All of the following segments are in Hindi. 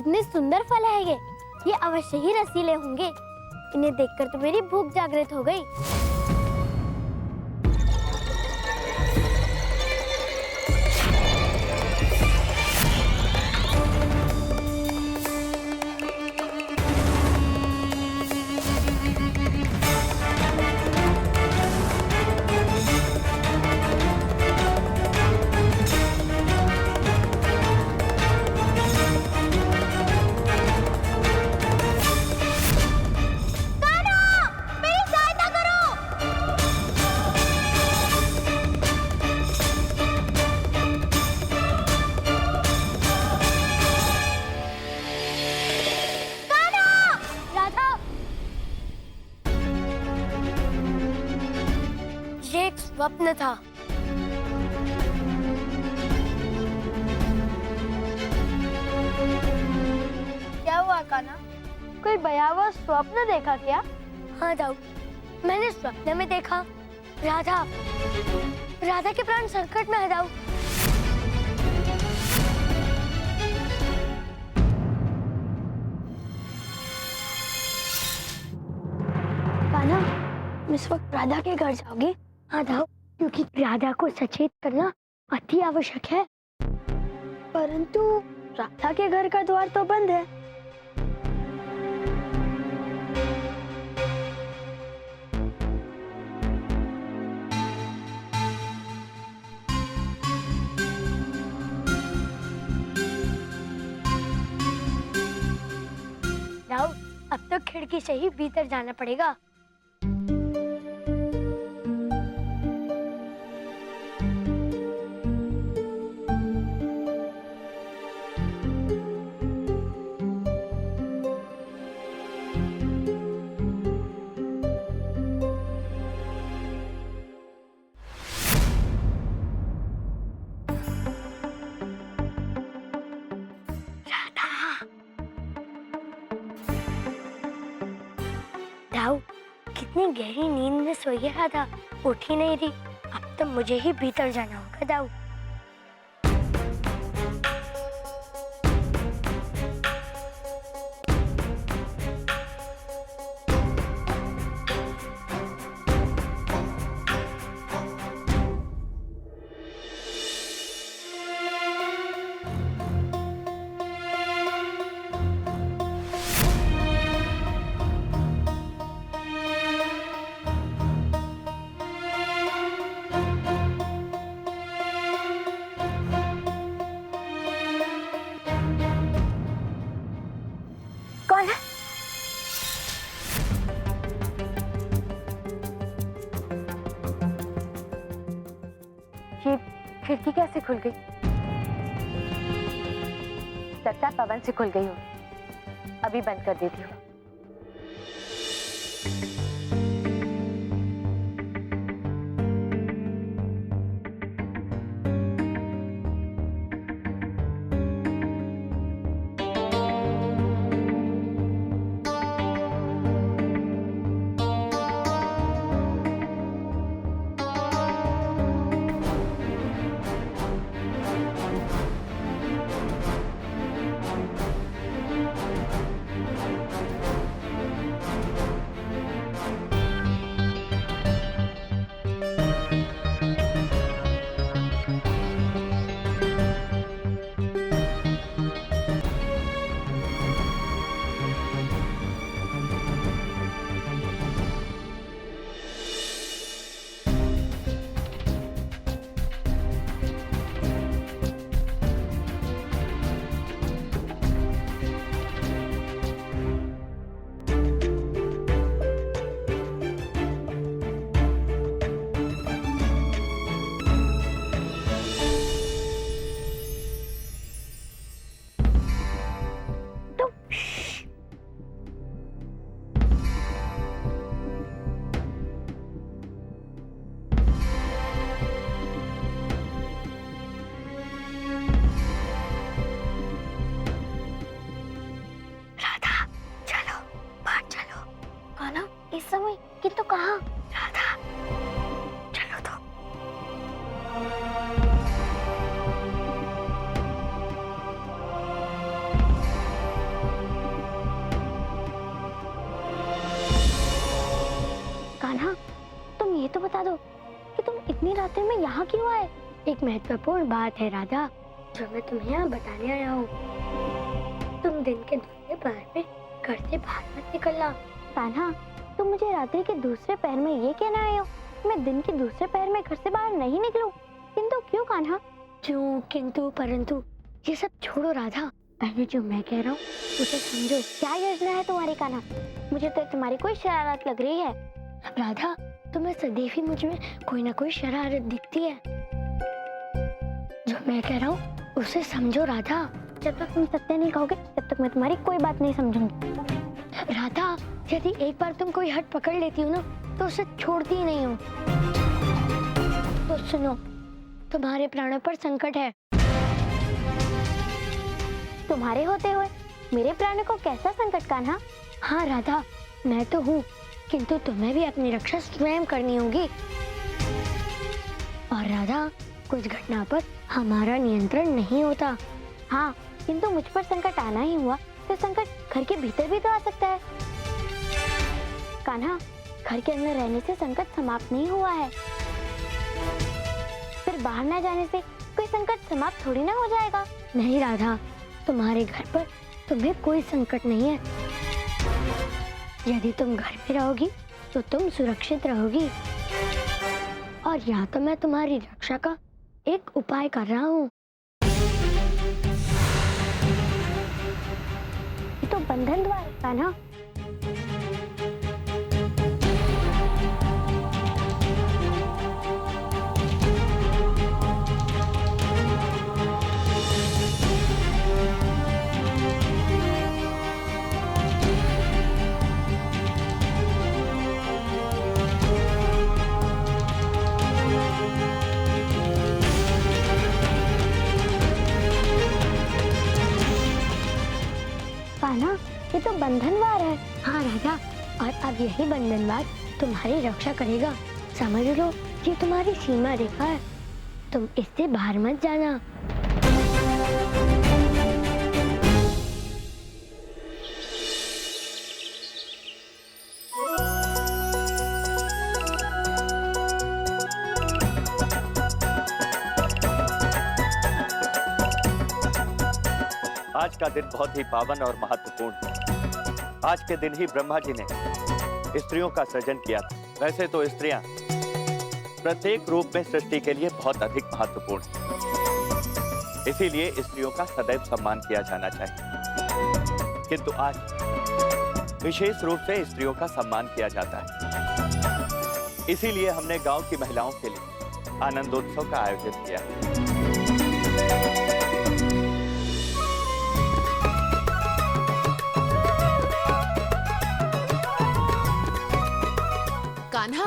कितने सुंदर फल है ये अवश्य ही रसीले होंगे। इन्हें देखकर तो मेरी भूख जागृत हो गई। स्वप्न था। क्या हुआ कान्हा? कोई भयावह स्वप्न देखा क्या? हाँ दाऊ, मैंने स्वप्न में देखा राधा के प्राण संकट में है दाऊ। कान्हा, इस वक्त राधा के घर जाओगे? हाँ दाऊ, क्योंकि राधा को सचेत करना अति आवश्यक है। परंतु राधा के घर का द्वार तो बंद है। दाऊ, अब तो खिड़की से ही भीतर जाना पड़ेगा। दाऊ, कितनी गहरी नींद में सोई है राधा, उठ ही नहीं रही। अब तो मुझे ही भीतर जाना होगा दाऊ। कौन है? ये खिड़की कैसे खुल गई? लगता है पवन से खुल गई हो। अभी बंद कर देती हूँ। रास्ते में यहाँ क्यों आए? एक महत्वपूर्ण बात है राधा, जो मैं तुम्हें यहाँ बताने आया हूँ। तुम दिन के दूसरे पहर में घर से बाहर मत निकलना। कान्हा, तुम मुझे रात्रि के दूसरे पहर में ये कहना आए हो मैं दिन के दूसरे पहर में घर से बाहर नहीं निकलूं? किंतु क्यों कान्हा? क्यों किंतु परंतु ये सब छोड़ो राधा, पहले जो मैं कह रहा हूँ उसे समझो। क्या योजना है तुम्हारी कान्हा? मुझे तो तुम्हारी कोई शरारत लग रही है। राधा, तुम्हें सदैव ही मुझ में कोई ना कोई शरारत दिखती है। जो मैं कह रहा हूँ उसे समझो राधा। जब तक तुम सत्य नहीं कहोगे तब तक मैं तुम्हारी कोई बात नहीं समझूंगी। राधा, यदि एक बार तुम कोई हट पकड़ लेती हो ना तो उसे छोड़ती ही नहीं हो। तो सुनो, तुम्हारे प्राणों पर संकट है। तुम्हारे होते हुए मेरे प्राणों को कैसा संकट कान्हा? हाँ राधा, मैं तो हूँ, किंतु तुम्हें भी अपनी रक्षा स्वयं करनी होगी। और राधा, कुछ घटना पर हमारा नियंत्रण नहीं होता। हाँ, किंतु मुझ पर संकट आना ही हुआ तो संकट घर के भीतर भी तो आ सकता है। कान्हा, घर के अंदर रहने से संकट समाप्त नहीं हुआ है, फिर बाहर न जाने से कोई संकट समाप्त थोड़ी ना हो जाएगा। नहीं राधा, तुम्हारे घर पर तुम्हें कोई संकट नहीं है। यदि तुम घर में रहोगी तो तुम सुरक्षित रहोगी। और यहाँ तो मैं तुम्हारी रक्षा का एक उपाय कर रहा हूँ। तो बंधन द्वार का ना। कान्हा, ये तो बंधनवार है। हाँ राजा, और अब यही बंधनवार तुम्हारी रक्षा करेगा। समझ लो, ये तुम्हारी सीमा रेखा है, तुम इससे बाहर मत जाना। आज का दिन बहुत ही पावन और महत्वपूर्ण है। आज के दिन ही ब्रह्मा जी ने स्त्रियों का सृजन किया था। वैसे तो स्त्रियां प्रत्येक रूप में सृष्टि के लिए बहुत अधिक महत्वपूर्ण हैं। इसीलिए स्त्रियों का सदैव सम्मान किया जाना चाहिए। किंतु आज विशेष रूप से स्त्रियों का सम्मान किया जाता है। इसीलिए हमने गांव की महिलाओं के लिए आनंदोत्सव का आयोजन किया है। कान्हा,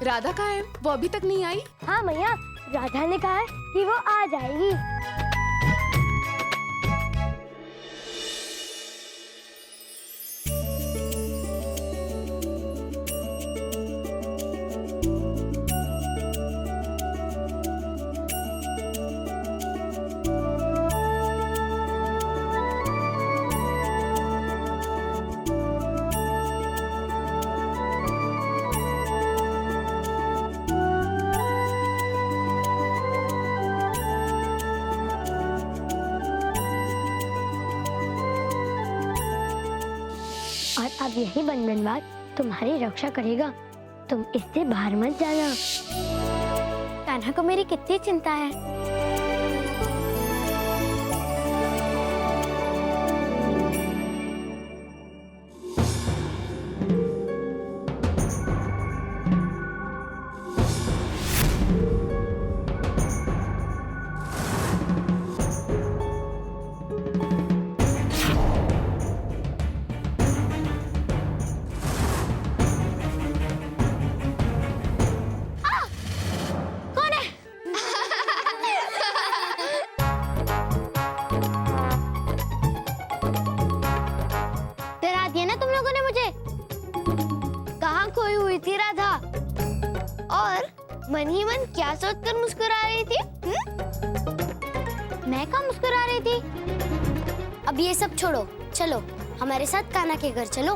राधा कहाँ है? वो अभी तक नहीं आई? हाँ मैया, राधा ने कहा है कि वो आ जाएगी। अब यही बंधनवार तुम्हारी रक्षा करेगा, तुम इससे बाहर मत जाना। कान्हा को मेरी कितनी चिंता है। मन ही मन क्या सोचकर मुस्कुरा रही थी? मैं कहाँ मुस्कुरा रही थी? अब ये सब छोड़ो, चलो हमारे साथ कान्हा के घर चलो।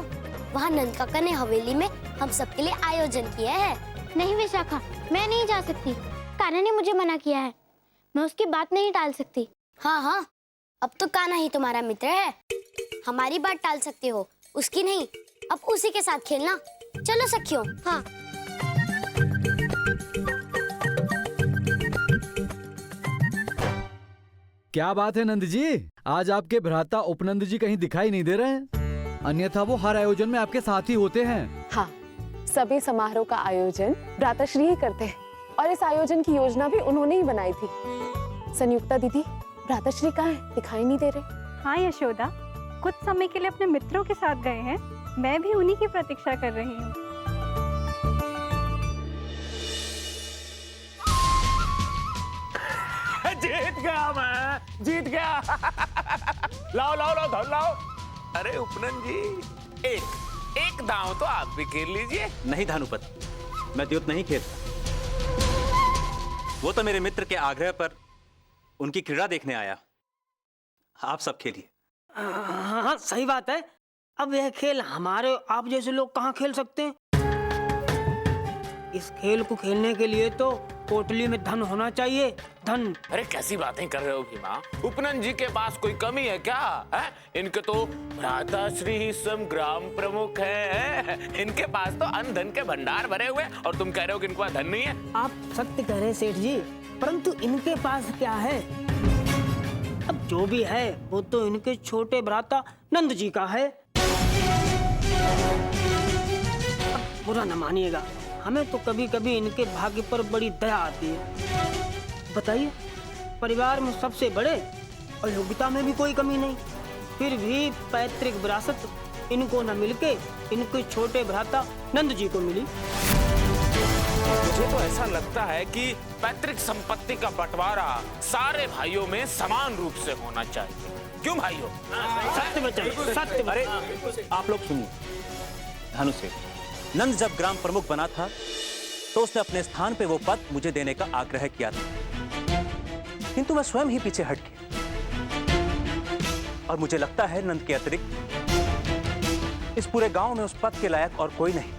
वहाँ नंद काका ने हवेली में हम सबके लिए आयोजन किया है। नहीं विशाखा, मैं नहीं जा सकती। कान्हा ने मुझे मना किया है, मैं उसकी बात नहीं टाल सकती। हाँ हाँ, अब तो कान्हा ही तुम्हारा मित्र है, हमारी बात टाल सकते हो, उसकी नहीं। अब उसी के साथ खेलना। चलो सखियों। हाँ। क्या बात है नंद जी, आज आपके भ्राता उपनंद जी कहीं दिखाई नहीं दे रहे हैं, अन्यथा वो हर आयोजन में आपके साथ ही होते हैं। हाँ, सभी समारोह का आयोजन भ्राताश्री ही करते हैं और इस आयोजन की योजना भी उन्होंने ही बनाई थी। संयुक्ता दीदी, भ्राताश्री कहाँ है? दिखाई नहीं दे रहे। हाँ यशोदा, कुछ समय के लिए अपने मित्रों के साथ गए हैं, मैं भी उन्हीं की प्रतीक्षा कर रही हूँ। जीत गया, मैं जीत गया। लाओ लाओ लाओ धन लाओ। अरे उपनंद जी, एक दांव तो आप भी खेल लीजिए। नहीं धानुपत, मैं द्यूत नहीं खेलता। वो तो मेरे मित्र के आग्रह पर उनकी क्रीड़ा देखने आया। आप सब खेलिए। हाँ सही बात है। अब यह खेल हमारे आप जैसे लोग कहाँ खेल सकते हैं? इस खेल को खेलने के लिए तो पोटली में धन होना चाहिए, धन। अरे कैसी बातें कर रहे हो भीमा? उपनंद जी के पास कोई कमी है क्या? है? इनके तो भ्राताश्री ही स्वयं ग्राम प्रमुख है। इनके पास तो अन्न धन के भंडार भरे हुए, और तुम कह रहे हो कि इनके पास धन नहीं है? आप सत्य कह रहे हैं सेठ जी, परंतु इनके पास क्या है? अब जो भी है वो तो इनके छोटे भ्राता नंद जी का है। अब बुरा न मानिएगा, हमें तो कभी कभी इनके भाग्य पर बड़ी दया आती है। बताइए, परिवार में सबसे बड़े और योग्यता में भी कोई कमी नहीं, फिर भी पैतृक विरासत इनको न मिलके इनके छोटे भ्राता नंद जी को मिली। मुझे तो ऐसा लगता है कि पैतृक संपत्ति का बंटवारा सारे भाइयों में समान रूप से होना चाहिए। क्यों भाइयों? सत्य बचाइए, सत्य। अरे आप लोग सुनिए। धानु सेठ, नंद जब ग्राम प्रमुख बना था तो उसने अपने स्थान पे वो पद मुझे देने का आग्रह किया था, किंतु मैं स्वयं ही पीछे हट गया। और मुझे लगता है नंद के अतिरिक्त इस पूरे गांव में उस पद के लायक और कोई नहीं।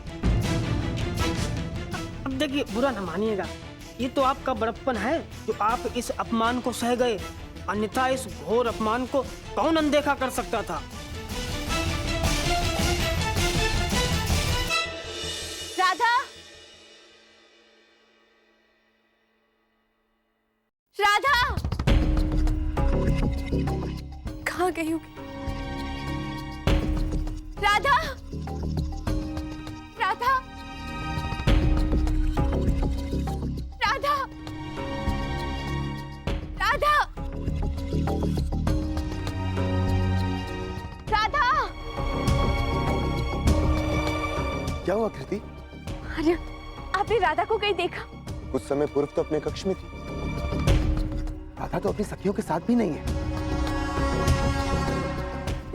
अब देखिए, बुरा न मानिएगा, ये तो आपका बड़प्पन है जो आप इस अपमान को सह गए, अन्यथा इस घोर अपमान को कौन अनदेखा कर सकता था? राधा, राधा, कहाँ गई होगी? राधा, राधा, राधा, राधा, राधा। क्या हुआ कृति? अरे, आपने राधा को कहीं देखा? कुछ समय पूर्व तो अपने कक्ष में थी। राधा तो अपनी सखियों के साथ भी नहीं है।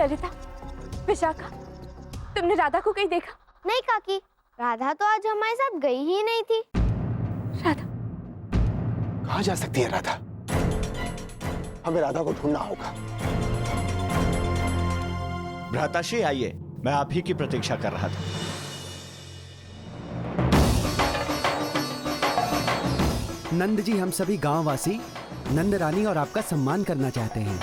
ललिता, विशाखा, तुमने राधा को कहीं देखा? नहीं काकी, राधा तो आज हमारे साथ गई ही नहीं थी। राधा कहाँ जा सकती है राधा? हमें राधा को ढूंढना होगा। भ्राताश्री आइए, मैं आप ही की प्रतीक्षा कर रहा था। नंद जी, हम सभी गांववासी नंद रानी और आपका सम्मान करना चाहते हैं।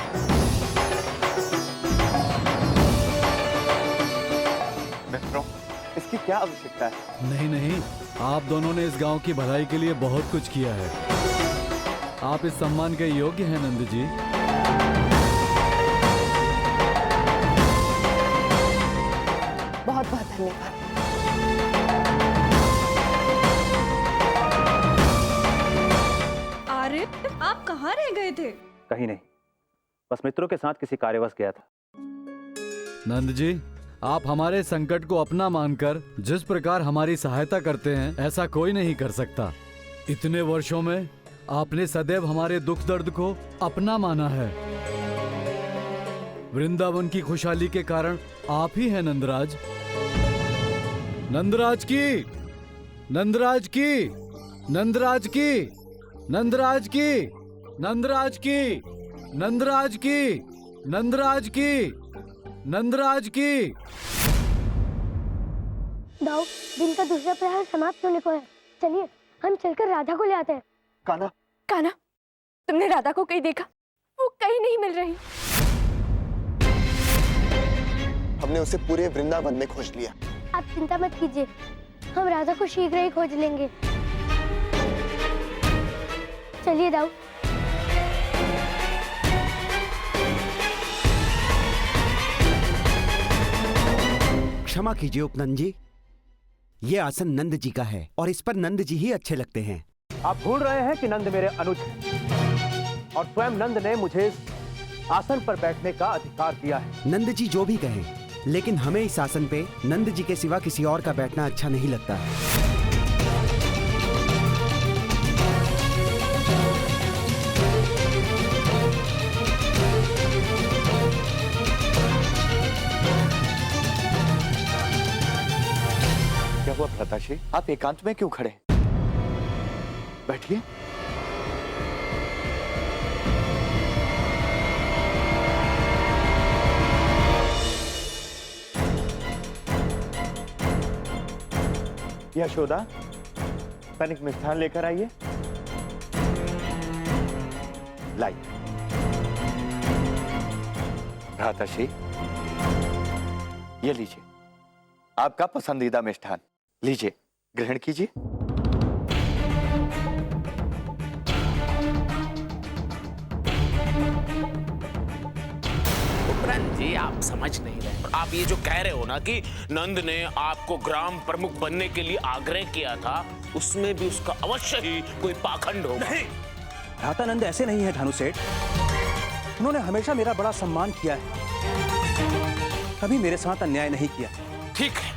मित्रों, इसकी क्या आवश्यकता है? नहीं नहीं, आप दोनों ने इस गांव की भलाई के लिए बहुत कुछ किया है। आप इस सम्मान के योग्य हैं नंद जी। बहुत बहुत धन्यवाद। अरे, आप कहाँ रह गए थे? कहीं नहीं, बस मित्रों के साथ किसी कार्यवश गया था। नंद जी, आप हमारे संकट को अपना मानकर जिस प्रकार हमारी सहायता करते हैं, ऐसा कोई नहीं कर सकता। इतने वर्षों में आपने सदैव हमारे दुख दर्द को अपना माना है। वृंदावन की खुशहाली के कारण आप ही हैं नंदराज। नंदराज की, नंदराज की, नंदराज की, नंदराज की, नंदराज की, नंदराज की, नंदराज की, नंदराज की। दाऊ, दिन का दूसरा प्रहर समाप्त होने को है। चलिए, हम चलकर राधा को ले आते हैं। कान्हा, कान्हा, तुमने राधा को कहीं देखा? वो कहीं नहीं मिल रही। हमने उसे पूरे वृंदावन में खोज लिया। आप चिंता मत कीजिए, हम राधा को शीघ्र ही खोज लेंगे। चलिए दाऊ। क्षमा कीजिए उपनंद जी, ये आसन नंद जी का है और इस पर नंद जी ही अच्छे लगते हैं। आप भूल रहे हैं कि नंद मेरे अनुज हैं और स्वयं नंद ने मुझे इस आसन पर बैठने का अधिकार दिया है। नंद जी जो भी कहें, लेकिन हमें इस आसन पे नंद जी के सिवा किसी और का बैठना अच्छा नहीं लगता है। क्या हुआ भ्राताश्री, आप एकांत में क्यों खड़े? बैठिए। यशोदा, तनिक मिष्ठान लेकर आइए। लाइए। भ्राताश्री, ये लीजिए आपका पसंदीदा मिष्ठान, लीजिए ग्रहण कीजिए। उपरांत जी, आप समझ नहीं रहे। आप ये जो कह रहे हो ना कि नंद ने आपको ग्राम प्रमुख बनने के लिए आग्रह किया था, उसमें भी उसका अवश्य ही कोई पाखंड होगा। नहीं, भ्राता नंद ऐसे नहीं है भानु सेठ। उन्होंने हमेशा मेरा बड़ा सम्मान किया है, कभी मेरे साथ अन्याय नहीं किया। ठीक है,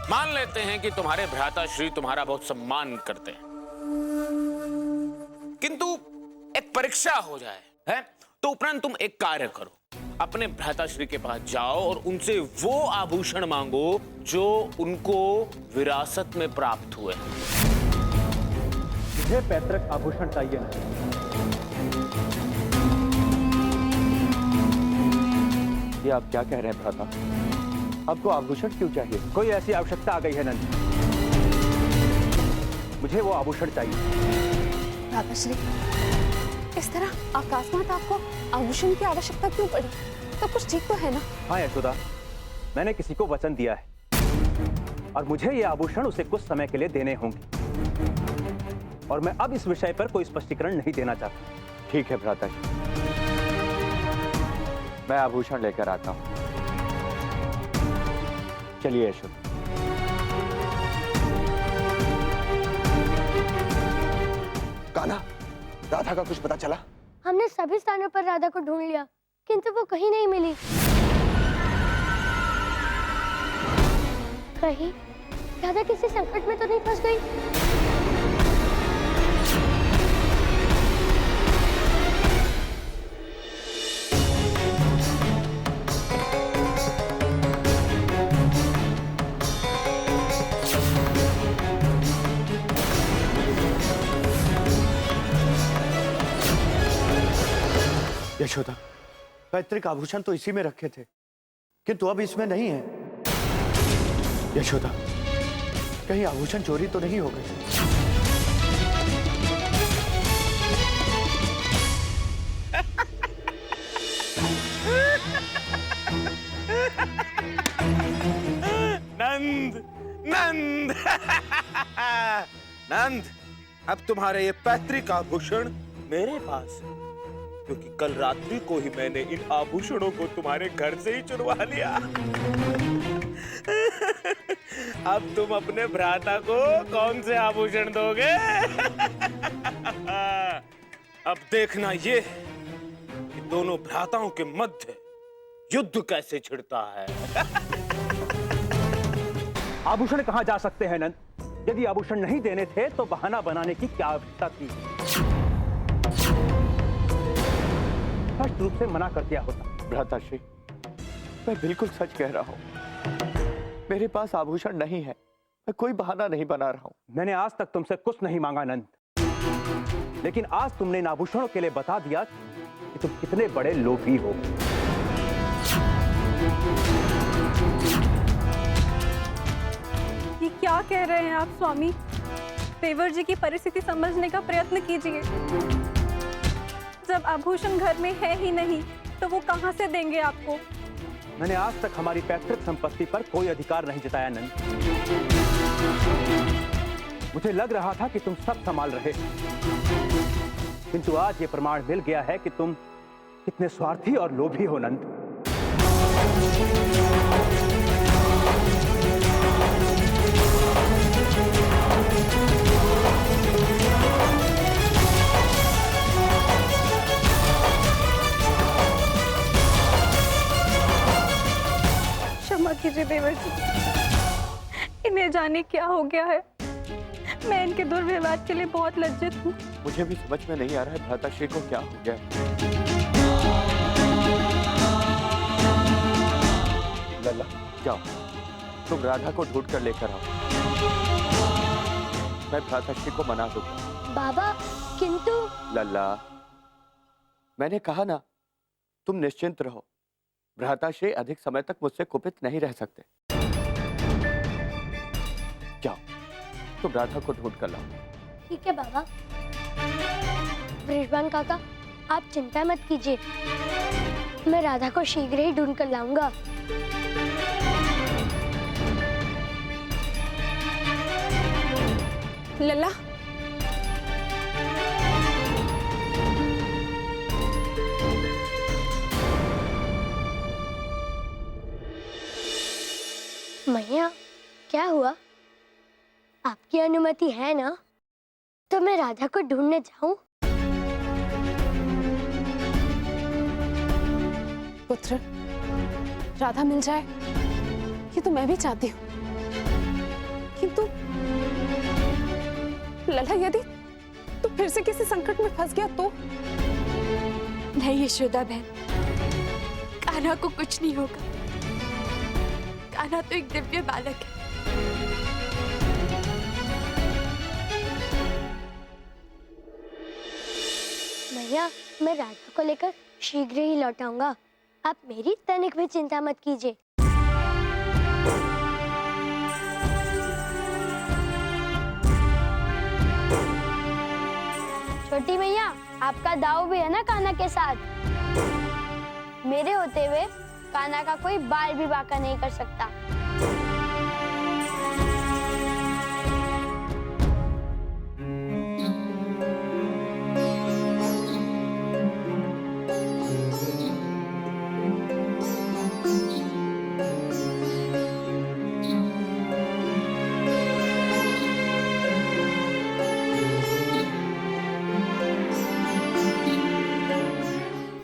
मान लेते हैं कि तुम्हारे भ्राता श्री तुम्हारा बहुत सम्मान करते हैं, किंतु एक परीक्षा हो जाए है तो उपरांत तुम एक कार्य करो, अपने भ्राता श्री के पास जाओ और उनसे वो आभूषण मांगो जो उनको विरासत में प्राप्त हुए। मुझे पैतृक आभूषण चाहिए नहीं। ये आप क्या कह रहे हैं भ्राता? आपको आभूषण क्यों चाहिए? कोई ऐसी आवश्यकता आ गई है नंद, मुझे वो आभूषण चाहिए। भ्राताश्री, इस तरह अकस्मात आपको आभूषण की आवश्यकता क्यों पड़ी? तो कुछ ठीक तो है ना? हाँ यशोदा, मैंने किसी को वचन दिया है और मुझे ये आभूषण उसे कुछ समय के लिए देने होंगे और मैं अब इस विषय पर कोई स्पष्टीकरण नहीं देना चाहता। ठीक है भ्राता जी, मैं आभूषण लेकर आता हूं। चलिए यशोदा। कान्हा, राधा का कुछ पता चला? हमने सभी स्थानों पर राधा को ढूंढ लिया, किंतु वो कहीं नहीं मिली। कहीं राधा किसी संकट में तो नहीं फंस गई? यशोदा, पैतृक आभूषण तो इसी में रखे थे, किंतु अब इसमें नहीं है। यशोदा, कहीं आभूषण चोरी तो नहीं हो गए? नंद, नंद, नंद, अब तुम्हारे ये पैतृक आभूषण मेरे पास है, क्योंकि कल रात्रि को ही मैंने इन आभूषणों को तुम्हारे घर से ही चुरवा लिया। अब तुम अपने भ्राता को कौन से आभूषण दोगे? अब देखना ये कि दोनों भ्राताओं के मध्य युद्ध कैसे छिड़ता है। आभूषण कहाँ जा सकते हैं नंद? यदि आभूषण नहीं देने थे तो बहाना बनाने की क्या आवश्यकता थी? स्पष्ट रूप से मना कर दिया होता। भ्राताश्री, मैं बिल्कुल सच कह रहा हूं, मेरे पास आभूषण नहीं है, मैं कोई बहाना नहीं बना रहा हूं। मैंने आज तक तुमसे कुछ नहीं मांगा नंद, लेकिन आज तुमने इन आभूषणों के लिए बता दिया कि तुम कितने बड़े लोभी हो। ये क्या कह रहे हैं आप स्वामी? देवर जी की परिस्थिति समझने का प्रयत्न कीजिए। जब आभूषण घर में है ही नहीं तो वो कहाँ से देंगे आपको? मैंने आज तक हमारी पैतृक संपत्ति पर कोई अधिकार नहीं जताया नंद। मुझे लग रहा था कि तुम सब संभाल रहे, किंतु आज ये प्रमाण मिल गया है कि तुम कितने स्वार्थी और लोभी हो नंद। क्षमा कीजिए देवर जी, इन्हें जाने क्या हो गया है। मैं इनके दुर्व्यवहार के लिए बहुत लज्जित हूँ। मुझे भी समझ में नहीं आ रहा है भ्राताश्री को क्या हो गया। लल्ला जाओ, तुम राधा को ढूंढ कर लेकर आओ। मैं भ्राताश्री को मना दूंगा। बाबा किंतु लल्ला, मैंने कहा ना, तुम निश्चिंत रहो। भ्राताश्री अधिक समय तक मुझसे कुपित नहीं रह सकते। जाओ, तुम राधा को ढूंढ कर लाओ। ठीक है बाबा। वृषभान काका, आप चिंता मत कीजिए, मैं राधा को शीघ्र ही ढूंढ कर लाऊंगा। लल्ला, मैया, क्या हुआ? आपकी अनुमति है ना? तो मैं राधा को ढूंढने जाऊं? पुत्र, राधा मिल जाए ये तो मैं भी चाहती हूँ, किंतु लल्ला यदि तू फिर से किसी संकट में फंस गया तो? नहीं यशोदा बहन, कान्हा को कुछ नहीं होगा। कान्हा तो एक दिव्य बालक है। मैया, मैं राधा को लेकर शीघ्र ही लौट आऊंगा। आप मेरी तनिक भी चिंता मत कीजिए। छोटी मैया, आपका दाव भी है ना कान्हा के साथ। मेरे होते हुए कान्हा का कोई बाल भी बांका नहीं कर सकता।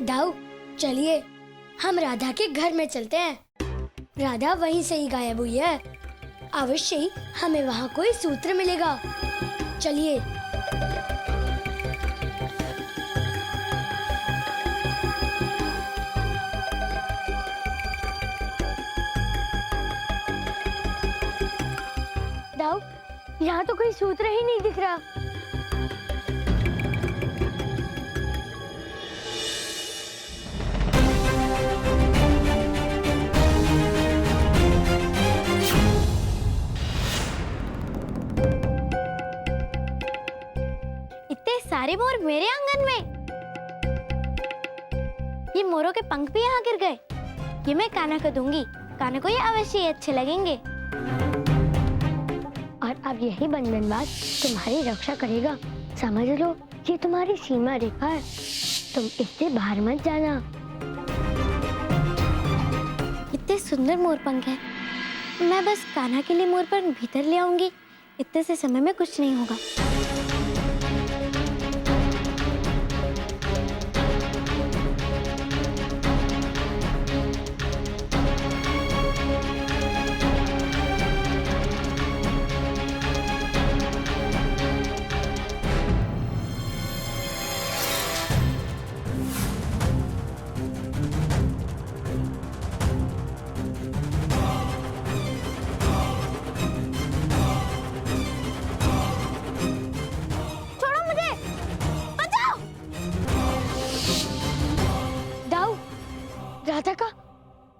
दाऊ, चलिए हम राधा के घर में चलते हैं। राधा वहीं से ही गायब हुई है। अवश्य ही हमें वहाँ कोई सूत्र मिलेगा। चलिए। दाऊ, यहाँ तो कोई सूत्र ही नहीं दिख रहा। सारे मोर मेरे आंगन में। ये मोरों के पंख भी यहाँ गिर गए। ये मैं कान्हा को दूंगी। कान्हा को ये अवश्य ही अच्छे लगेंगे। और अब यही बंधनवास तुम्हारी रक्षा करेगा। समझ लो, ये तुम्हारी सीमा रेखा है। तुम इससे बाहर मत जाना। इतने सुंदर मोर पंख हैं। मैं बस कान्हा के लिए मोर पंख भीतर ले आऊंगी। इतने से समय में कुछ नहीं होगा।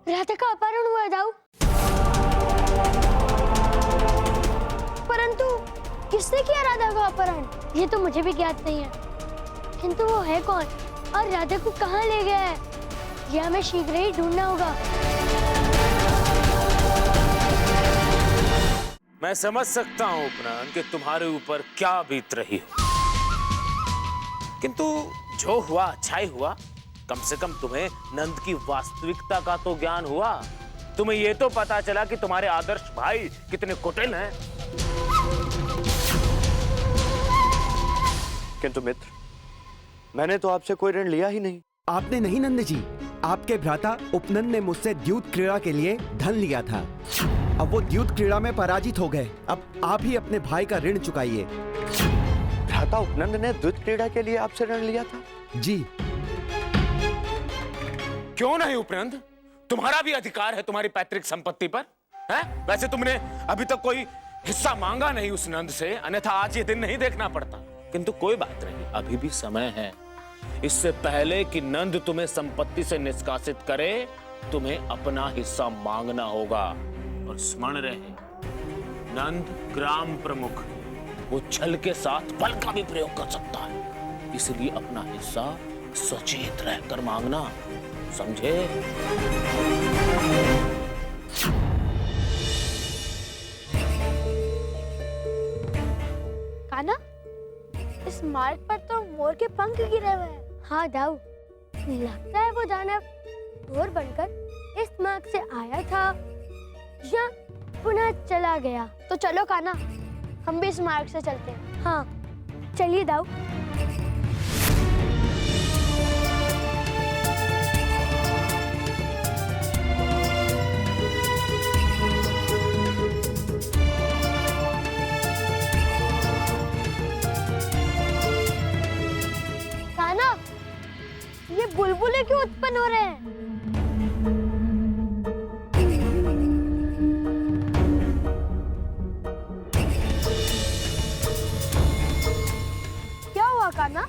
राधा का अपहरण हुआ दाऊ। परंतु किसने किया राधा का अपहरण? ये तो मुझे भी ज्ञात नहीं है, किंतु वो है कौन और राधा को कहाँ ले गया है, ये हमें शीघ्र ही ढूंढना होगा। मैं समझ सकता हूँ उपनायन कि तुम्हारे ऊपर क्या बीत रही हो, किंतु जो हुआ अच्छा ही हुआ। कम से कम तुम्हें नंद की वास्तविकता का तो ज्ञान हुआ। तुम्हें ये तो पता चला कि तुम्हारे आदर्श भाई कितने कुटिल हैं। किंतु मित्र, मैंने तो आपसे कोई ऋण लिया ही नहीं। आपने नहीं नंद जी, आपके भ्राता उपनंद ने मुझसे द्यूत क्रीड़ा के लिए धन लिया था। अब वो द्यूत क्रीड़ा में पराजित हो गए। अब आप ही अपने भाई का ऋण चुकाइए। भ्राता उपनंद ने द्यूत क्रीड़ा के लिए आपसे ऋण लिया था? जी। क्यों नहीं उपनंद, तुम्हारा भी अधिकार है तुम्हारी पैतृक संपत्ति पर, है? वैसे तुमने अभी तक कोई हिस्सा मांगा नहीं उस नंद से, अन्यथा आज ये दिन नहीं देखना पड़ता। किंतु कोई बात नहीं, अभी भी समय है। इससे पहले कि नंद तुम्हें संपत्ति से निष्कासित करे, तुम्हें अपना हिस्सा मांगना होगा। और स्मरण रहे, नंद ग्राम प्रमुख, वो छल के साथ बल का भी प्रयोग कर सकता है, इसलिए अपना हिस्सा सचेत रहकर मांगना, समझे? कान्हा, इस मार्ग पर तो मोर के पंख गिरे हुए हैं। हाँ दाऊ, लगता है वो दानव मोर बनकर इस मार्ग से आया था या पुनः चला गया। तो चलो कान्हा, हम भी इस मार्ग से चलते हैं। हाँ चलिए दाऊ। कान्हा, ये बुलबुलें क्यों उत्पन्न हो रहे हैं? क्या हुआ कान्हा?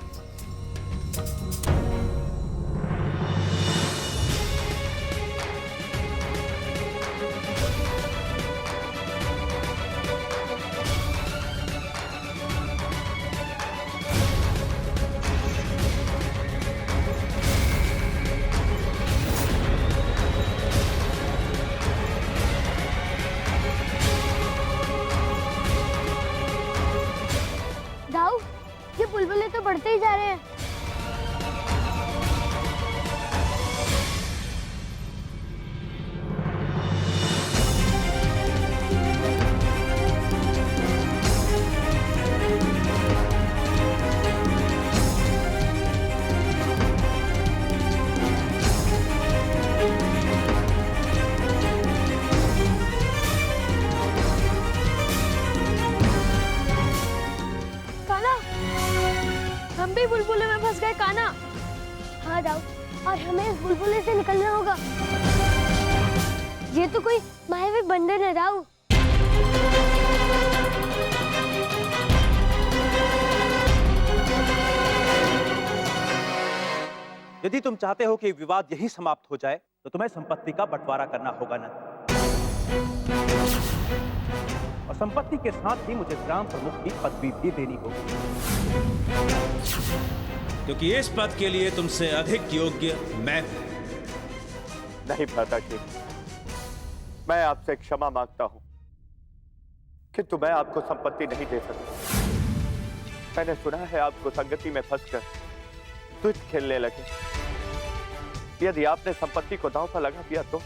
दाऊ, ये बुलबुले तो बढ़ते ही जा रहे हैं। कान्हा, हम भी बुलबुले में फंस गए कान्हा। हाँ दाऊ, और हमें इस बुलबुले से निकलना होगा। ये तो कोई मायावी बंदर है दाऊ। यदि तुम चाहते हो कि विवाद यहीं समाप्त हो जाए, तो तुम्हें संपत्ति का बंटवारा करना होगा नंद। और संपत्ति के साथ ही मुझे ग्राम प्रमुख की पदवी भी देनी होगी, क्योंकि इस पद के लिए तुमसे अधिक योग्य मैं हूं। नहीं भ्राता जी, मैं आपसे क्षमा मांगता हूं, किंतु मैं आपको संपत्ति नहीं दे सकता। मैंने सुना है आपको संगति में फंसकर तुझ खेलने लगे। यदि आपने संपत्ति को दांव पर लगा दिया तो?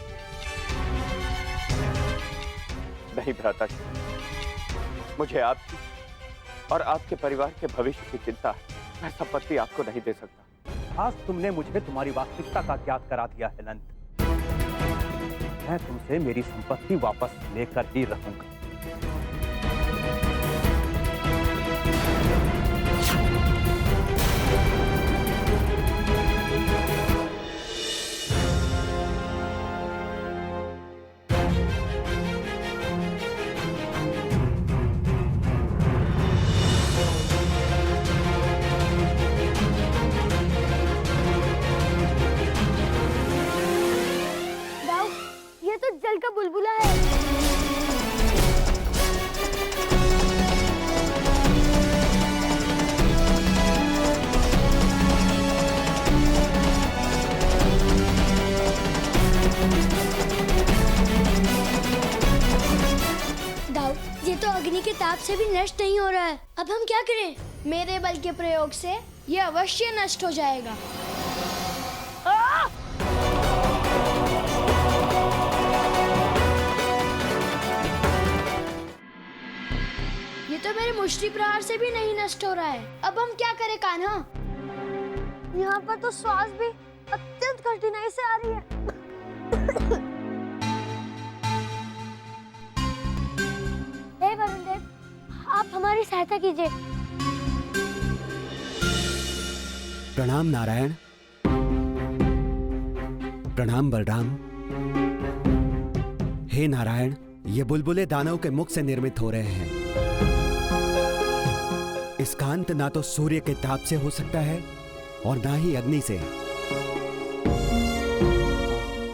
नहीं भ्राता जी, मुझे आपकी और आपके परिवार के भविष्य की चिंता है। मैं संपत्ति आपको नहीं दे सकता। आज तुमने मुझे तुम्हारी वास्तविकता का ज्ञात करा दिया है नंद। मैं तुमसे मेरी संपत्ति वापस लेकर ही रहूंगा। दाऊ, ये तो जल का बुलबुला है। ये तो अग्नि के ताप से भी नष्ट नहीं हो रहा है। अब हम क्या करें? मेरे बल के प्रयोग से ये अवश्य नष्ट हो जाएगा। ये तो मेरे मुष्टि प्रहार से भी नहीं नष्ट हो रहा है। अब हम क्या करें कान्हा? यहाँ पर तो श्वास भी अत्यंत कठिनाई से आ रही है। हे वरुण देव, आप हमारी सहायता कीजिए। प्रणाम नारायण। प्रणाम बलराम। हे नारायण, ये बुलबुले दानव के मुख से निर्मित हो रहे हैं। इसका अंत ना तो सूर्य के ताप से हो सकता है और ना ही अग्नि से।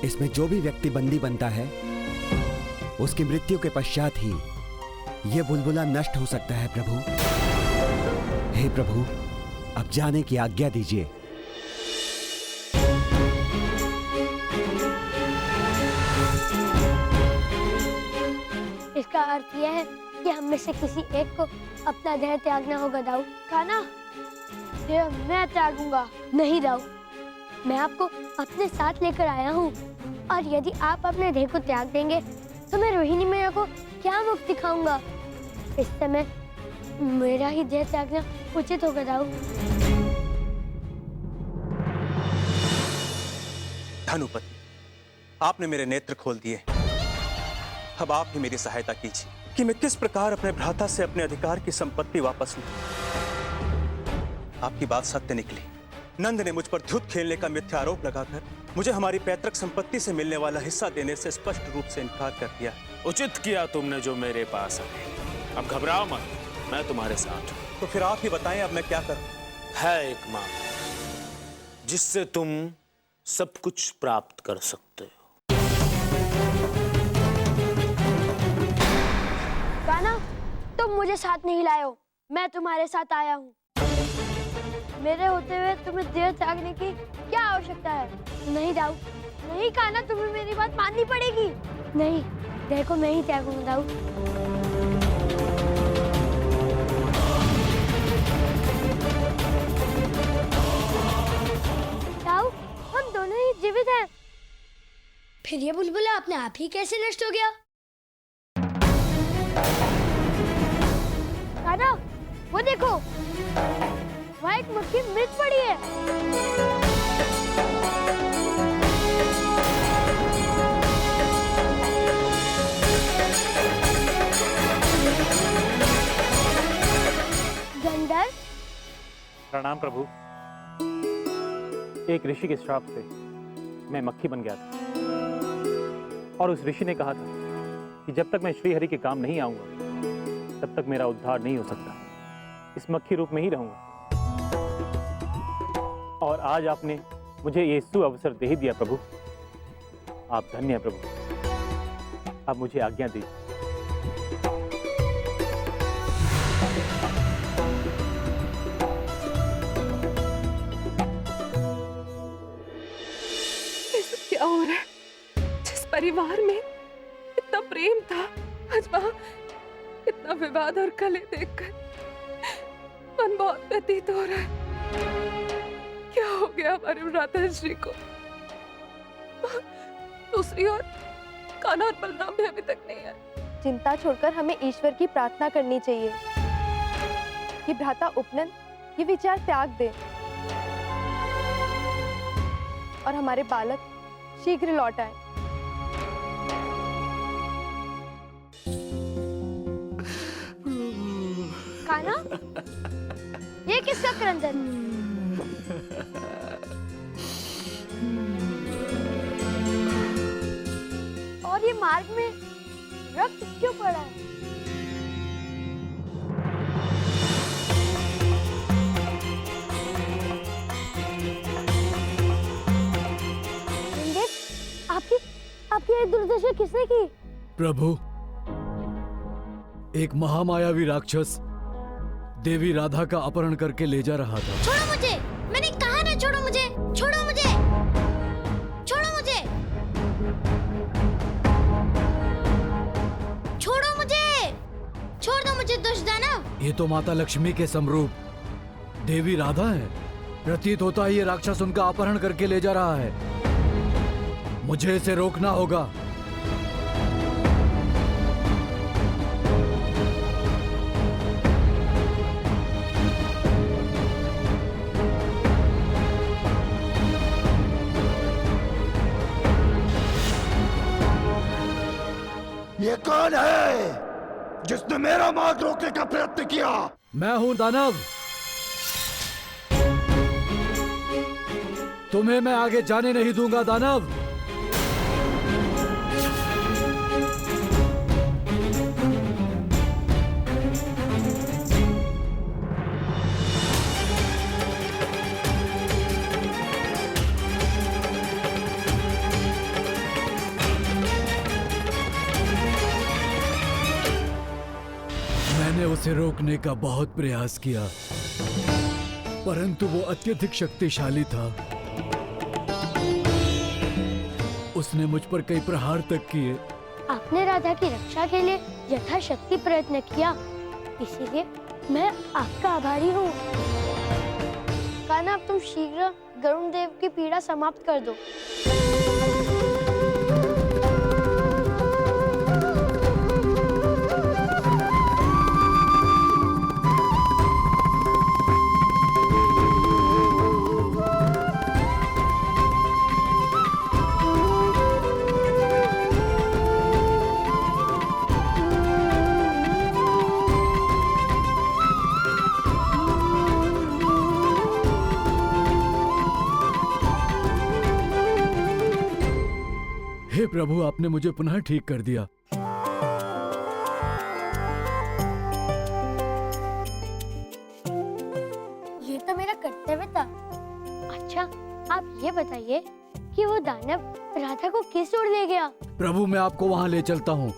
इसमें जो भी व्यक्ति बंदी बनता है उसकी मृत्यु के पश्चात ही यह बुलबुला नष्ट हो सकता है प्रभु। हे प्रभु, अब जाने की आज्ञा दीजिए। इसका अर्थ यह है कि हम में से किसी एक को अपना देह त्यागना होगा। दाऊ कान्हा, मैं त्यागूंगा। नहीं दाऊ, मैं आपको अपने साथ लेकर आया हूँ, और यदि आप अपने देह को त्याग देंगे तो मैं रोहिणी मैया को क्या मुख दिखाऊंगा? इस समय मेरा ही देह त्यागना उचित होगा दाऊ। धनुपति, आपने मेरे नेत्र खोल दिए। अब आप ही मेरी सहायता कीजिए कि मैं किस प्रकार अपने भ्राता से अपने अधिकार की संपत्ति वापस लूं। आपकी बात सत्य निकली। नंद ने मुझ पर धुत खेलने का मिथ्या आरोप लगाकर मुझे हमारी पैतृक संपत्ति से मिलने वाला हिस्सा देने से स्पष्ट रूप से इनकार कर दिया। उचित किया तुमने जो मेरे पास आए। अब घबराओ मत, मैं तुम्हारे साथ हूं। तो फिर आप ही बताएं, अब मैं क्या करूं? है एक मार्ग जिससे तुम सब कुछ प्राप्त कर सकते हो। कान्हा, तुम मुझे साथ नहीं लाए हो, मैं तुम्हारे साथ आया हूँ। मेरे होते हुए तुम्हें देह त्यागने की क्या आवश्यकता है? नहीं दाऊ, नहीं कान्हा, तुम्हें मेरी बात माननी पड़ेगी। नहीं, देह को मैं ही त्यागूंगा दाऊ। दाऊ, हम दोनों ही जीवित हैं। फिर ये बुलबुला अपने आप ही कैसे नष्ट हो गया? कान्हा, वो देखो, वहाँ एक मक्खी मृत पड़ी है। गंधर्व, प्रणाम प्रभु। एक ऋषि के श्राप से मैं मक्खी बन गया था, और उस ऋषि ने कहा था कि जब तक मैं श्रीहरि के काम नहीं आऊंगा तब तक मेरा उद्धार नहीं हो सकता। इस मक्खी रूप में ही रहूंगा। और आज आपने मुझे ये सुअवसर दे ही दिया प्रभु। आप धन्य हैं प्रभु। अब मुझे आज्ञा दीजिए। क्या हो रहा है? जिस परिवार में इतना प्रेम था, आज वहाँ इतना विवाद और कले देखकर मन बहुत व्यतीत हो रहा है। क्या हो गया हमारे भ्राता श्री को? दूसरी ओर कान्हा और बलराम भी अभी तक नहीं आए। चिंता छोड़कर हमें ईश्वर की प्रार्थना करनी चाहिए कि भ्राता उपनंद ये विचार त्याग दे और हमारे बालक शीघ्र लौट आए। कान्हा, ये किसका क्रंदन? और ये मार्ग में रक्त क्यों पड़ा है? आपकी ये दुर्दशा किसने की? प्रभु, एक महामायावी राक्षस देवी राधा का अपहरण करके ले जा रहा था। छोड़ो मुझे! मैंने कहा ना, छोड़ो मुझे! छोड़ो मुझे! छोड़ो मुझे! छोड़ो मुझे! ये तो माता लक्ष्मी के समरूप देवी राधा है। प्रतीत होता है ये राक्षस उनका अपहरण करके ले जा रहा है। मुझे इसे रोकना होगा। ये कौन है जिसने मेरा मार्ग रोकने का प्रयत्न किया? मैं हूं दानव। तुम्हें मैं आगे जाने नहीं दूंगा दानव। मैंने उसे रोकने का बहुत प्रयास किया, परंतु वो अत्यधिक शक्तिशाली था। उसने मुझ पर कई प्रहार तक किए। आपने राधा की रक्षा के लिए यथाशक्ति प्रयत्न किया, इसीलिए मैं आपका आभारी हूँ। कान्हा, अब तुम शीघ्र गरुण देव की पीड़ा समाप्त कर दो। हे प्रभु, आपने मुझे पुनः ठीक कर दिया। ये तो मेरा कर्तव्य था। अच्छा, आप ये बताइए कि वो दानव राधा को किस ओर ले गया? प्रभु, मैं आपको वहां ले चलता हूँ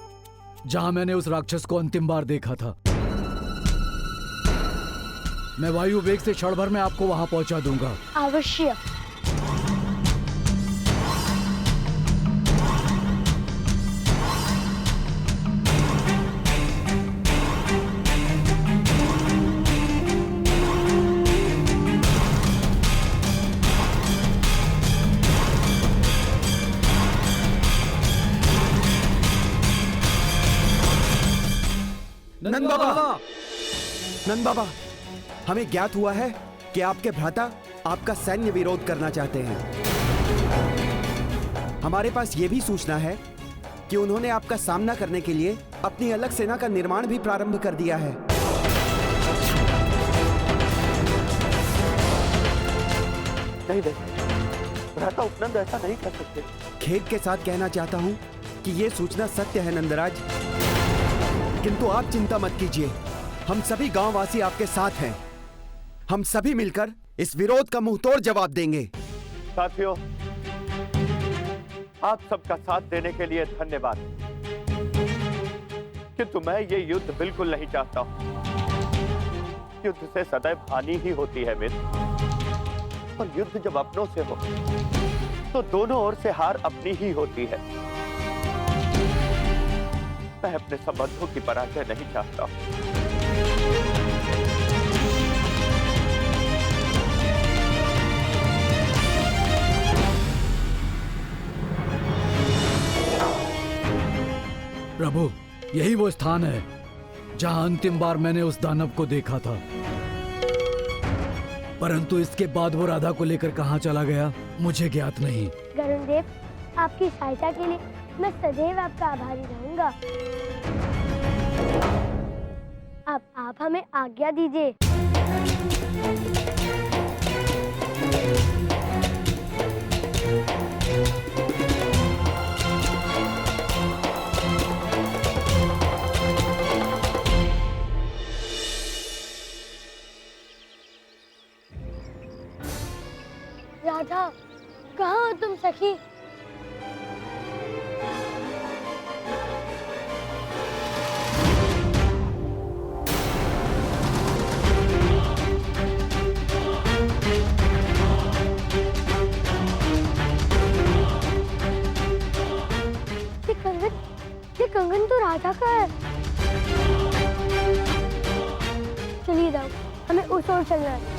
जहां मैंने उस राक्षस को अंतिम बार देखा था। मैं वायु वेग से क्षण भर में आपको वहां पहुंचा दूंगा। अवश्य। नंद बाबा, नंद बाबा, हमें ज्ञात हुआ है कि आपके भ्राता आपका सैन्य विरोध करना चाहते हैं। हमारे पास ये भी सूचना है कि उन्होंने आपका सामना करने के लिए अपनी अलग सेना का निर्माण भी प्रारंभ कर दिया है। नहीं नहीं, भ्राता उपनंद ऐसा नहीं कर सकते। खेद के साथ कहना चाहता हूँ कि ये सूचना सत्य है नंदराज, किंतु आप चिंता मत कीजिए। हम सभी गांववासी आपके साथ हैं। हम सभी मिलकर इस विरोध का मुंहतोड़ जवाब देंगे। साथियों, आप सबका साथ देने के लिए धन्यवाद, किंतु मैं ये युद्ध बिल्कुल नहीं चाहता हूं। युद्ध से सदैव हानि ही होती है मित्र, और युद्ध जब अपनों से हो तो दोनों ओर से हार अपनी ही होती है। मैं अपने संबंधों की पराजय नहीं चाहता। प्रभु, यही वो स्थान है जहां अंतिम बार मैंने उस दानव को देखा था, परंतु इसके बाद वो राधा को लेकर कहां चला गया मुझे ज्ञात नहीं। गरुण देव, आपकी सहायता के लिए मैं सदैव आपका आभारी रहूंगा। अब आप हमें आज्ञा दीजिए। राधा, कहाँ हो तुम सखी? ये कंगन तो राधा का है। चलिए दाऊ, हमें उस ओर चलना है।